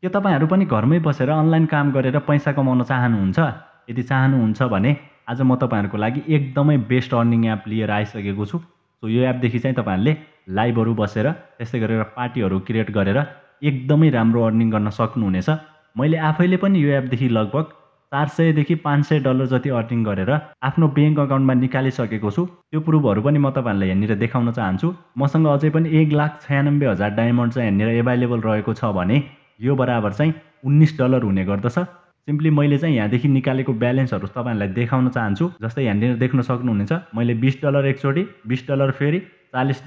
के तपाईहरु पनि घरमै बसेर अनलाइन काम गरेर पैसा कमाउन चाहनुहुन्छ? यदि चाहनुहुन्छ भने आज म तपाईहरुको लागि एकदमै बेस्ट अर्निङ एप लिएर आइसकेको छु। सो यो एपदेखि चाहिँ तपाईहरुले लाइभहरु बसेर त्यस्तै गरेर पार्टीहरु क्रिएट गरेर एकदमै राम्रो अर्निङ गर्न सक्नुहुनेछ। मैले आफैले पनि यो एपदेखि लगभग 400 देखि 500 डलर जति अर्निङ गरेर आफ्नो बैंक अकाउन्टमा निकालिसकेको छु। त्यो प्रुफहरु पनि म तपाईहरुलाई यहाँनिर देखाउन चाहन्छु। मसँग अझै पनि 1,96,000 डायमन्ड चाहिँ यहाँनिर अवेलेबल रहेको छ भने यो बराबर चाहिँ 19 डलर हुने गर्दछ। सिम्पली मैले चाहिँ यहाँदेखि निकालेको ब्यालेन्सहरु तपाईहरुलाई देखाउन चाहन्छु। जस्तै यहाँनिर देख्न सक्नुहुनेछ मैले 20 डलर एकचोटी, 20 डलर फेरि, 40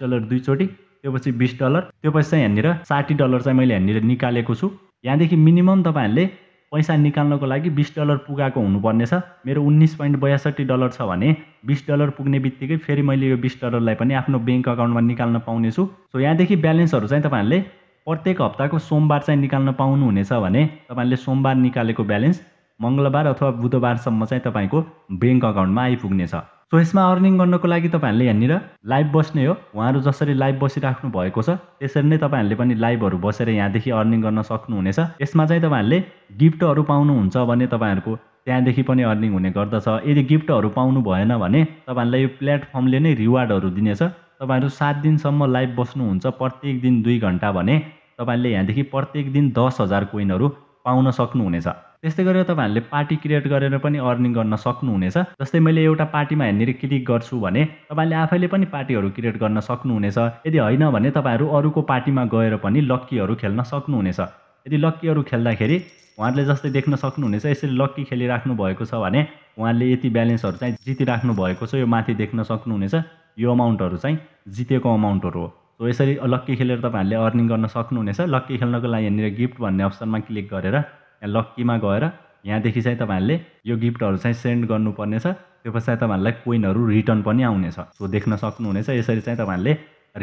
डलर दुई चोटी, त्यसपछि 20 डलर, त्यसपछि चाहिँ यहाँनिर 60 डलर चाहिँ मैले यहाँनिर निकालेको छु। यहाँदेखि मिनिमम तपाईहरुले पैसा निकाल्नको लागि 20 डलर पुगाको हुनुपर्नेछ। मेरो 19.62 डलर छ भने 20 डलर पुग्ने बित्तिकै फेरि मैले यो 20 डलरलाई पनि आफ्नो बैंक अकाउन्टमा निकाल्न पाउने छु। सो यहाँदेखि ब्यालेन्सहरु चाहिँ तपाईहरुले प्रत्येक हप्ताको सोमबार चाहिँ निकाल्न पाउनुहुनेछ भने तपाईहरुले सोमबार निकालेको ब्यालेन्स मंगलबार अथवा बुधबारसम्म चाहिँ तपाईको बैंक अकाउन्टमा आइपुग्नेछ। सो यसमा अर्निङ गर्नको लागि तपाईहरुले यहाँनिर लाइभ बस्ने हो। उहाँहरु जसरी लाइभ बसिराख्नु भएको छ त्यसरी नै तपाईहरुले पनि लाइभहरु बसेर यहाँदेखि अर्निङ गर्न सक्नुहुनेछ। यसमा चाहिँ तपाईहरुले गिफ्टहरु पाउनुहुन्छ भने तपाईहरुको त्यहाँदेखि पनि अर्निङ हुने गर्दछ। यदि गिफ्टहरु पाउनु भएन भने तपाईहरुलाई यो प्लेटफर्मले नै रिवार्डहरु दिनेछ। तपाईहरु 7 दिनसम्म लाइभ बस्नुहुन्छ प्रत्येक दिन 2 घण्टा भने तपाईहरुले यहाँदेखि प्रत्येक दिन 10,000 कोइनहरु पाउन सक्नुहुनेछ। त्यस्तै गरेर तपाईहरुले पार्टी क्रिएट गरेर पनि अर्निङ गर्न सक्नुहुनेछ। जस्तै मैले एउटा पार्टीमा यहाँनिर क्लिक गर्छु भने तपाईहरुले आफैले पनि पार्टीहरु क्रिएट गर्न सक्नुहुनेछ। यदि हैन भने तपाईहरु अरूको पार्टीमा गएर पनि लक्कीहरु खेल्न सक्नुहुनेछ। यदि लक्कीहरु खेल्दाखेरि उहाँहरुले जस्तै देख्न सक्नुहुनेछ यसरी लक्की खेलिराख्नु भएको छ भने उहाँहरुले यति ब्यालेन्सहरु चाहिँ जितिराख्नु भएको छ। यो माथि देख्न सक्नुहुनेछ यो अमाउन्टहरु चाहिँ जितेको अमाउन्टहरु हो। सो यसरी लक्की खेलेर तपाईहरुले अर्निङ गर्न सक्नुहुनेछ। लक्की खेल्नको लागि यहाँनिर गिफ्ट भन्ने अप्सनमा क्लिक गरेर यहाँ लक्कीमा गएर यहाँदेखि चाहिँ तपाईहरुले यो गिफ्टहरु चाहिँ सेन्ड गर्नुपर्नेछ। त्यसपछि तपाईहरुलाई कोइनहरु रिटर्न पनि आउनेछ। सो देख्न सक्नुहुनेछ यसरी चाहिँ तपाईहरुले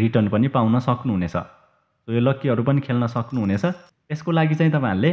रिटर्न पनि पाउन सक्नुहुनेछ। सो यो लक्कीहरु पनि खेल्न सक्नुहुनेछ। यसको लागि चाहिँ तपाईहरुले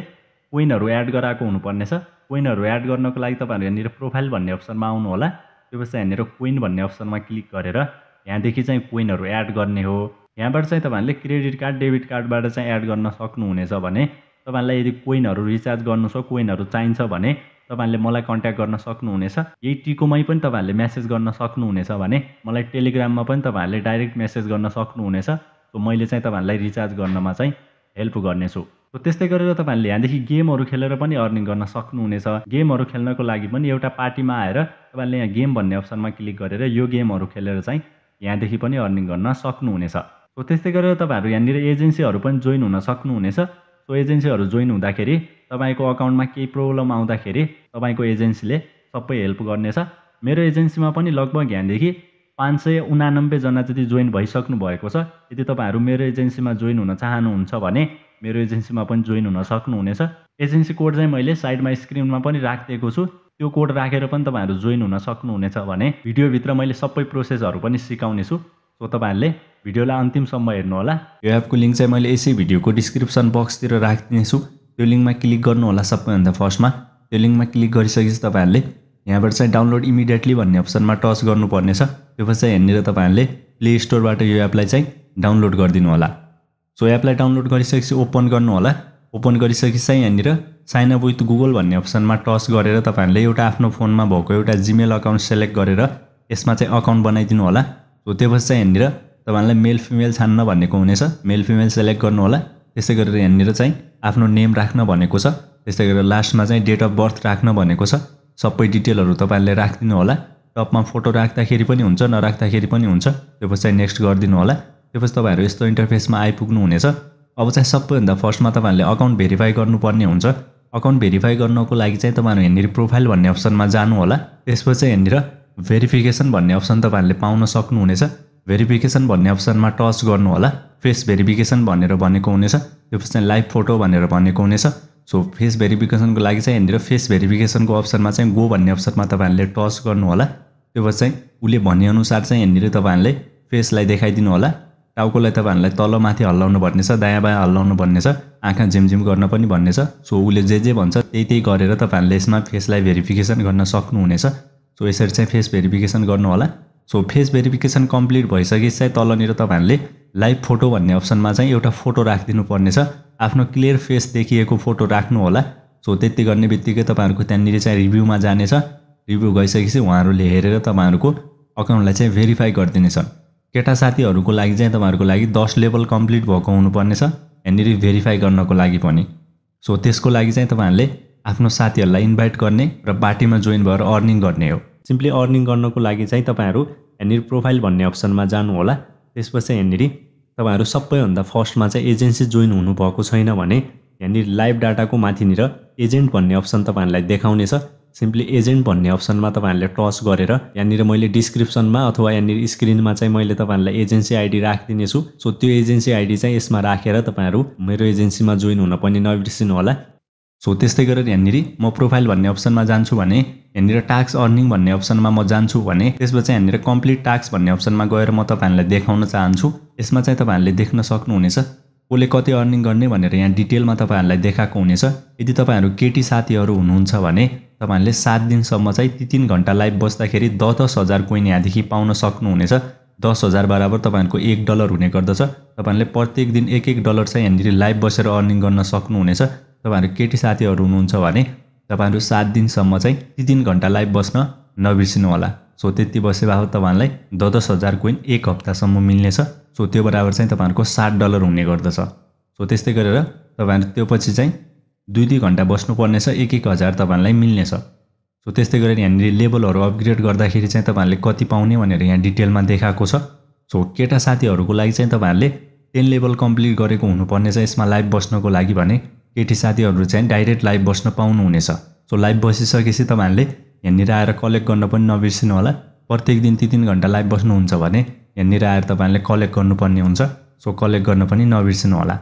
कोइनहरु एड गराएको हुनुपर्नेछ। कोइनहरु एड गर्नको लागि तपाईहरु यहाँनिर प्रोफाइल भन्ने अप्सनमा आउनु होला। त्यसपछि यहाँनिर कोइन भन्ने अप्सनमा क्लिक गरेर यहाँदेखि चाहिँ कोइनहरु एड गर्ने हो। यहाँबाट चाहिँ तपाईहरुले क्रेडिट कार्ड, डेबिट कार्डबाट चाहिँ एड गर्न सक्नुहुनेछ भने तपाईहरुलाई यदि कोइनहरु रिचार्ज गर्नु छ, कोइनहरु चाहिन्छ भने तपाईहरुले मलाई कन्ट्याक्ट गर्न सक्नुहुनेछ। यही टिकोमै पनि तपाईहरुले मेसेज गर्न सक्नुहुनेछ भने मलाई टेलिग्राममा पनि तपाईहरुले डाइरेक्ट मेसेज गर्न सक्नुहुनेछ। सो मैले चाहिँ तपाईहरुलाई रिचार्ज गर्नमा चाहिँ हेल्प गर्नेछु। सो त्यस्तै गरेर तपाईहरुले यहाँदेखि गेमहरु खेलेर पनि अर्निङ गर्न सक्नुहुनेछ। गेमहरु खेल्नको लागि पनि एउटा पार्टीमा आएर तपाईहरुले यहाँ गेम भन्ने अप्सनमा क्लिक गरेर यो गेमहरु खेलेर चाहिँ यहाँदेखि पनि अर्निङ गर्न सक्नुहुनेछ। सो त्यस्तै गरेर तपाईहरु यहाँनिर एजेन्सीहरु पनि जोइन हुन सक्नुहुनेछ। सो एजेन्सीहरु जोइन हुँदाखेरि तपाईको अकाउन्टमा केही प्रब्लम आउँदाखेरि तपाईको एजेन्सीले सबै हेल्प गर्नेछ। मेरो एजेन्सीमा पनि लगभग यहाँदेखि 589 जना जति जोइन भइसक्नु भएको छ। यदि तपाईहरु मेरो एजेन्सीमा जोइन हुन चाहनुहुन्छ भने मेरो एजेन्सीमा पनि जोइन हुन सक्नुहुनेछ। एजेन्सी कोड चाहिँ मैले साइडमा स्क्रिनमा पनि राखिदिएको छु। त्यो कोड राखेर पनि तपाईहरु जोइन हुन सक्नुहुनेछ भने भिडियो भित्र मैले सबै प्रोसेसहरु पनि सिकाउने छु। सो तपाईहरुले भिडियोलाई अन्तिमसम्म हेर्नु होला। यो एपको लिंक चाहिँ मैले यसै भिडियोको डिस्क्रिप्सन बक्सतिर राखिदिने छु। त्यो लिंकमा क्लिक गर्नु होला सबैभन्दा फर्स्टमा। त्यो लिंकमा क्लिक गरिसकेपछि तपाईहरुले यहाँबाट चाहिँ डाउनलोड इमिडिएटली भन्ने अप्सनमा टच गर्नुपर्नेछ। त्यसपछि चाहिँ यहाँनिर तपाईहरुले प्ले स्टोरबाट यो एपलाई चाहिँ डाउनलोड गरिदिनु होला। सो एपलाई डाउनलोड गरिसकेपछि ओपन गर्नु होला। ओपन गरिसकेपछि चाहिँ यहाँनिर साइन अप विथ गुगल भन्ने अप्सनमा टच गरेर तपाईहरुले एउटा आफ्नो फोनमा भएको एउटा जीमेल अकाउन्ट सेलेक्ट गरेर यसमा चाहिँ अकाउन्ट बनाइदिनु होला। सो त्यसपछि चाहिँ यहाँनिर तपाईहरुलाई मेल फिमेल छान्न भनेको हुनेछ। मेल फिमेल सेलेक्ट गर्नु होला। त्यसै गरेर यहाँनिर चाहिँ आफ्नो नेम राख्न भनेको छ। त्यसै गरेर लास्टमा चाहिँ डेट अफ बर्थ राख्न भनेको छ। सबै डिटेलहरु तपाईहरुले राख्दिनु होला। टपमा फोटो राख्दाखेरि पनि हुन्छ, नराख्दाखेरि पनि हुन्छ। त्यसपछि चाहिँ नेक्स्ट गर्दिनु होला। त्यसपछि तपाईहरु यस्तो इन्टरफेसमा आइपुग्नु हुनेछ। अब चाहिँ सबैभन्दा फर्स्टमा तपाईहरुले अकाउन्ट भेरिफाई गर्नुपर्ने हुन्छ। अकाउन्ट भेरिफाई गर्नको लागि चाहिँ तपाईहरु यहाँनिर प्रोफाइल भन्ने अप्सनमा जानु होला। त्यसपछि यहाँनिर भेरिफिकेसन भन्ने अप्सन तपाईहरुले पाउन सक्नुहुनेछ। भेरिफिकेसन भन्ने अप्सनमा टच गर्नु होला। फेस भेरिफिकेसन भनेर भनेको हुनेछ। त्यसपछि चाहिँ लाइभ फोटो भनेर भनेको हुनेछ। सो फेस भेरिफिकेसनको लागि चाहिँ यहाँनिर फेस भेरिफिकेसनको अप्सनमा चाहिँ गो भन्ने अप्सनमा तपाईहरुले टच गर्नु होला। त्यसपछि चाहिँ उले भने अनुसार चाहिँ यहाँनिर तपाईहरुले फेसलाई देखाइदिनु होला। टाउकोलाई तपाईहरुलाई तल माथि हल्लाउनु भन्ने छ, दायाँ बायाँ हल्लाउनु भन्ने छ, आँखा झिमझिम गर्न पनि भन्ने छ। सो उले जे भन्छ त्यही गरेर तपाईहरुले यसमा फेसलाई भेरिफिकेसन गर्न सक्नुहुनेछ। सो यसरी चाहिँ फेस भेरिफिकेसन गर्नु होला। सो फेस भेरिफिकेसन कम्प्लिट भइसकेपछि चाहिँ तलनिर तपाईहरुले लाइभ फोटो भन्ने अप्सनमा चाहिँ एउटा फोटो राखिदिनु पर्नेछ। आफ्नो क्लियर फेस देखिएको फोटो राख्नु होला। सो त्यति गर्ने बित्तिकै तपाईहरुको त्यहाँनिर चाहिँ रिभ्यूमा जानेछ। रिभ्यू गइसकेपछि उहाँहरुले हेरेर तपाईहरुको अकाउन्टलाई चाहिँ भेरिफाई गर्दिनेछन्। केटा साथीहरुको लागि चाहिँ तपाईहरुको लागि 10 लेभल कम्प्लिट भएको हुनुपर्नेछ यहाँनिर भेरिफाई गर्नको लागि पनि। सो त्यसको लागि चाहिँ तपाईहरुले आफ्नो साथीहरुलाई इन्भाइट गर्ने र पार्टीमा जोइन भएर अर्निङ गर्ने हो। सिम्पली अर्निङ गर्नको लागि चाहिँ तपाईहरु यहाँनिर प्रोफाइल भन्ने अप्सनमा जानु होला। त्यसपछि यहाँनिर तपाईहरु सबैभन्दा फर्स्टमा चाहिँ एजेन्सी जोइन हुनु भएको छैन भने यहाँनिर लाइभ डाटाको माथिनिर एजेन्ट भन्ने अप्सन तपाईहरुलाई देखाउनेछ। सिम्पली एजेन्ट भन्ने अप्सनमा तपाईहरुले टच गरेर यहाँनिर मैले डिस्क्रिप्सनमा अथवा यहाँनिर स्क्रिनमा चाहिँ मैले तपाईहरुलाई एजेन्सी आइडी राखिदिने छु। सो त्यो एजेन्सी आइडी चाहिँ यसमा राखेर तपाईहरु मेरो एजेन्सीमा जोइन हुन पनि नबिर्सिनु होला। सो त्यस्तै गरेर यहाँनिर म प्रोफाइल भन्ने अप्सनमा जान्छु भने यहाँनिर टास्क अर्निङ भन्ने अप्सनमा म जान्छु भने त्यसपछि यहाँनिर कम्प्लिट टास्क भन्ने अप्सनमा गएर म तपाईहरुलाई देखाउन चाहन्छु। यसमा चाहिँ तपाईहरुले देख्न सक्नुहुनेछ कसले कति अर्निङ गर्ने भनेर यहाँ डिटेलमा तपाईहरुलाई देखाएको हुनेछ। यदि तपाईहरु केटी साथीहरु हुनुहुन्छ भने तपाईहरुले 7 दिनसम्म चाहिँ 3 घण्टा लाइभ बस्दाखेरि 10,000 कोइन यहाँदेखि पाउन सक्नुहुनेछ। 10,000 बराबर तपाईहरुको $1 हुने गर्दछ। तपाईहरुले प्रत्येक दिन $1 चाहिँ यहाँनिर लाइभ बसेर अर्निङ गर्न सक्नुहुनेछ। तपाईहरु केटी साथीहरु हुनुहुन्छ भने तपाईहरु 7 दिनसम्म चाहिँ 3 घण्टा लाइभ बस्न नबिर्सिनु होला। सो त्यति बसेबापत तपाईहरुलाई 10,000 कोइन 1 हप्तासम्म मिल्नेछ। सो त्यो बराबर चाहिँ तपाईहरुको $7 हुने गर्दछ। सो त्यस्तै गरेर तपाईहरु त्यो पछि चाहिँ 2 घण्टा बस्नु पर्नेछ 1,000 तपाईहरुलाई मिल्नेछ। सो त्यस्तै गरेर यहाँनिर लेभलहरु अपग्रेड गर्दाखेरि चाहिँ तपाईहरुले कति पाउने भनेर यहाँ डिटेलमा देखाएको छ। सो केटा साथीहरुको लागि चाहिँ तपाईहरुले 10 लेभल कम्प्लिट गरेको हुनुपर्नेछ यसमा लाइभ बस्नको लागि भने केटी साथीहरु चाहिँ डाइरेक्ट लाइभ बस्न पाउनुहुनेछ। सो लाइभ बसिसकेपछि तपाईहरुले यहाँनिर आएर कलेक्ट गर्न पनि नबिर्सिनु होला। प्रत्येक दिन 3 घण्टा लाइभ बस्नुहुन्छ भने यहाँनिर आएर तपाईहरुले कलेक्ट गर्नुपर्ने हुन्छ। सो कलेक्ट गर्न पनि नबिर्सिनु होला।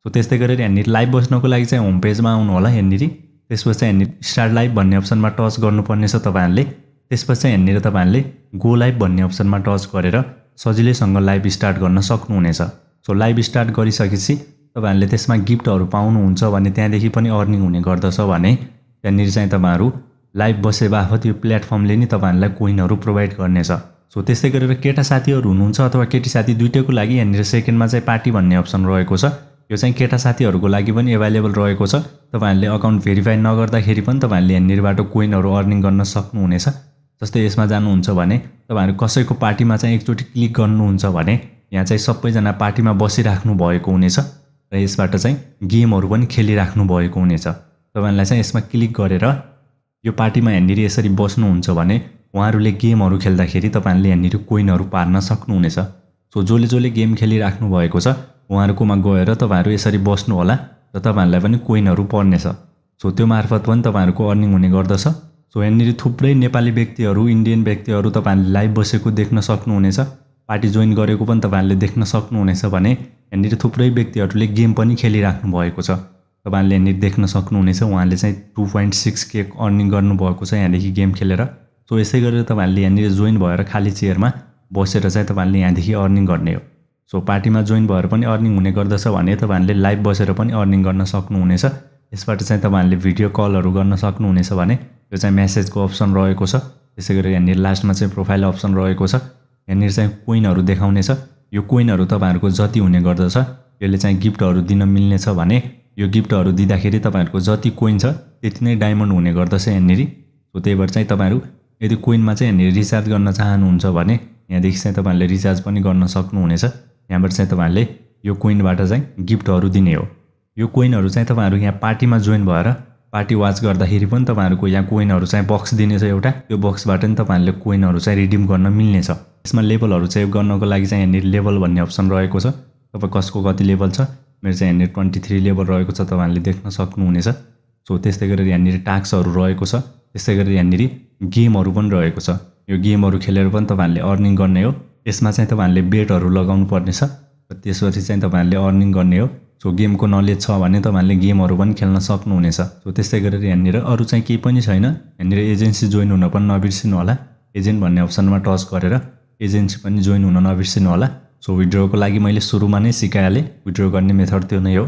सो त्यस्तै गरेर यहाँनिर लाइभ बस्नको लागि चाहिँ होम पेजमा आउनु होला। यहाँनिर त्यसपछि यहाँनिर स्टार्ट लाइभ भन्ने अप्सनमा टच गर्नुपर्नेछ तपाईहरुले। त्यसपछि यहाँनिर तपाईहरुले गो लाइभ भन्ने अप्सनमा टच गरेर सजिलैसँग लाइभ स्टार्ट गर्न सक्नुहुनेछ। सो लाइभ स्टार्ट गरिसकेपछि तपाईहरुले त्यसमा गिफ्टहरु पाउनुहुन्छ भने त्यहाँदेखि पनि अर्निङ हुने गर्दछ भने त्यहाँनिर चाहिँ तपाईहरु लाइभ बसेबापत यो प्लेटफर्मले नि तपाईहरुलाई कोइनहरु प्रोवाइड गर्नेछ। सो त्यस्तै गरेर केटा साथीहरु हुनुहुन्छ अथवा केटी साथी दुईटैको लागि यहाँनिर सेकेन्डमा चाहिँ पार्टी भन्ने अप्सन रहेको छ। यो चाहिँ केटा साथीहरुको लागि पनि अवेलेबल रहेको छ। तपाईहरुले अकाउन्ट भेरिफाई नगर्दाखेरि पनि तपाईहरुले यहाँनिरबाट कोइनहरु अर्निङ गर्न सक्नुहुनेछ। जस्तै यसमा जानुहुन्छ भने तपाईहरु कसैको पार्टीमा चाहिँ एकचोटी क्लिक गर्नुहुन्छ भने यहाँ चाहिँ सबैजना पार्टीमा बसिराख्नु भएको हुनेछ र यसबाट चाहिँ गेमहरु पनि खेलिराख्नु भएको हुनेछ। तपाईहरुलाई चाहिँ यसमा क्लिक गरेर यो पार्टीमा यहाँनिर यसरी बस्नुहुन्छ भने उहाँहरुले गेमहरु खेल्दाखेरि तपाईहरुले यहाँनिर कोइनहरु पार्न सक्नुहुनेछ। सो जसले गेम खेलिराख्नु भएको छ उहाँहरुकोमा गएर तपाईहरु यसरी बस्नु होला र तपाईहरुलाई पनि कोइनहरु पर्नेछ। सो त्यो मार्फत पनि तपाईहरुको अर्निङ हुने गर्दछ। सो यहाँनिर थुप्रै नेपाली व्यक्तिहरु इन्डियन व्यक्तिहरु तपाईहरुले लाइभ बसेको देख्न सक्नुहुनेछ। पार्टी जोइन गरेको पनि तपाईहरुले देख्न सक्नुहुनेछ भने यहाँनिर थुप्रै व्यक्तिहरुले गेम पनि खेलिराख्नु भएको छ। तपाईहरुले यहाँनिर देख्न सक्नुहुनेछ उहाँले चाहिँ 2.6K अर्निङ गर्नु भएको छ यहाँदेखि गेम खेलेर। सो यसै गरेर तपाईहरुले यहाँनिर जोइन भएर खाली चेयरमा बसेर चाहिँ तपाईहरुले यहाँदेखि अर्निङ गर्ने हो। सो पार्टीमा जोइन भएर पनि अर्निङ हुने गर्दछ भने तपाईहरुले लाइभ बसेर पनि अर्निङ गर्न सक्नुहुनेछ। यसबाट चाहिँ तपाईहरुले भिडियो कलहरु गर्न सक्नुहुनेछ भने यो चाहिँ मेसेजको अप्सन रहेको छ। त्यसै गरेर यहाँनिर लास्टमा चाहिँ प्रोफाइल अप्सन रहेको छ। यहाँनिर चाहिँ कोइनहरु देखाउनेछ। यो कोइनहरु तपाईहरुको जति हुने गर्दछ यसले चाहिँ गिफ्टहरु दिन मिल्नेछ भने यो गिफ्टहरु दिँदाखेरि तपाईहरुको जति कोइन छ त्यति नै डायमन्ड हुने गर्दछ यहाँनिर। सो त्यही भएर चाहिँ तपाईहरु यदि कोइनमा चाहिँ यहाँनिर रिचार्ज गर्न चाहनुहुन्छ भने यहाँदेखि चाहिँ तपाईहरुले रिचार्ज पनि गर्न सक्नुहुनेछ। यहाँबाट चाहिँ तपाईहरुले यो कोइनबाट चाहिँ गिफ्टहरु दिने हो। यो कोइनहरु चाहिँ तपाईहरु यहाँ पार्टीमा जोइन भएर पार्टी वाच गर्दाखेरि पनि तपाईहरुको यहाँ कोइनहरु चाहिँ बक्स दिनेछ एउटा। त्यो बक्सबाट नि तपाईहरुले कोइनहरु चाहिँ रिडिम गर्न मिल्नेछ। यसमा लेभलहरु सेभ गर्नको लागि चाहिँ यहाँनिर लेभल भन्ने अप्सन रहेको छ। तपाई कसको कति लेभल छ मेरो चाहिँ यहाँनिर 23 लेभल रहेको छ तपाईहरुले देख्न सक्नुहुनेछ। सो त्यस्तै गरेर यहाँनिर टास्कहरु रहेको छ। त्यसै गरेर यहाँनिर गेमहरु पनि रहेको छ। यो गेमहरु खेलेर पनि तपाईहरुले अर्निङ गर्ने हो। यसमा चाहिँ तपाईहरुले बेटहरु लगाउनु पर्नेछ र त्यसपछि चाहिँ तपाईहरुले अर्निङ गर्ने हो। सो गेमको नलेज छ भने तपाईहरुले गेमहरु पनि खेल्न सक्नुहुनेछ। सो त्यस्तै गरेर यहाँनिर अरु चाहिँ केही पनि छैन। यहाँनिर एजेन्सी जोइन हुन पनि नबिर्सिनु होला। एजेन्ट भन्ने अप्सनमा टच गरेर एजेन्सी पनि जोइन हुन नबिर्सिनु होला। सो विड्रोको लागि मैले सुरुमा नै सिकाइहालेँ। विड्रो गर्ने मेथड त्यो नै हो।